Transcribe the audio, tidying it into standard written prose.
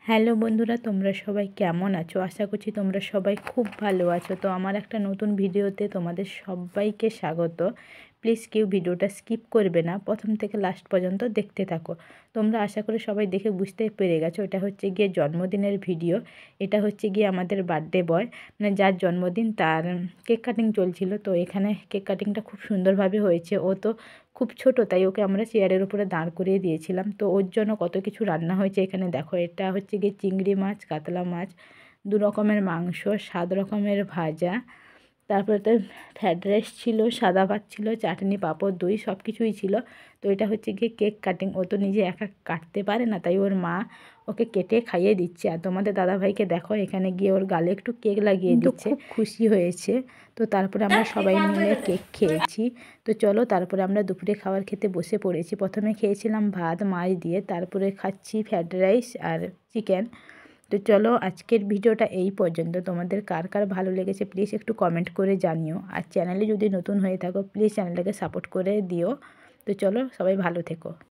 Hello বন্ধুরা, তোমরা সবাই কেমন আছো? আশা করছি তোমরা সবাই খুব ভালো আছো। তো আমার একটা নতুন ভিডিওতে তোমাদের সবাইকে স্বাগত। প্লিজ কেউ ভিডিওটা স্কিপ করবে না, প্রথম থেকে লাস্ট পর্যন্ত দেখতে থাকো। তোমরা আশা করি সবাই দেখে বুঝতে পেরে গেছো এটা হচ্ছে গিয়ে জন্মদিনের ভিডিও। এটা হচ্ছে গিয়ে আমাদের বার্থডে বয়, মানে যার জন্মদিন তার কেক কাটিং চলছিল। তো এখানে কেক কাটিংটা খুব সুন্দরভাবে হয়েছে। ও তো খুব ছোট, তাই ওকে আমরা চেয়ারের উপরে দাঁড় করিয়ে দিয়েছিলাম। তো ওর জন্য কত কিছু রান্না হয়েছে এখানে দেখো। এটা হচ্ছে গিয়ে চিংড়ি মাছ, কাতলা মাছ, 2 রকমের মাংস, 7 রকমের ভাজা, তারপরে তো ফ্রায়েড রাইস ছিল, সাদা ভাত ছিল, চাটনি, পাঁপড়, দই সব কিছুই ছিল। তো এটা হচ্ছে গিয়ে কেক কাটিং। ও তো নিজে একা কাটতে পারে না, তাই ওর মা ওকে কেটে খাইয়ে দিচ্ছে। আর তোমাদের দাদাভাইকে দেখো এখানে গিয়ে ওর গালে একটু কেক লাগিয়ে দিচ্ছে, খুব খুশি হয়েছে। তো তারপরে আমরা সবাই মিলে কেক খেয়েছি। তো চলো তারপরে আমরা দুপুরে খাবার খেতে বসে পড়েছি। প্রথমে খেয়েছিলাম ভাত মাছ দিয়ে, তারপরে খাচ্ছি ফ্রায়েড রাইস আর চিকেন। তো চলো আজকের ভিডিওটা এই পর্যন্ত। তোমাদের কার কার ভালো লেগেছে প্লিজ একটু কমেন্ট করে জানিও। আর চ্যানেলে যদি নতুন হয়ে থাকো প্লিজ চ্যানেলটাকে সাপোর্ট করে দিও। তো চলো সবাই ভালো থেকো।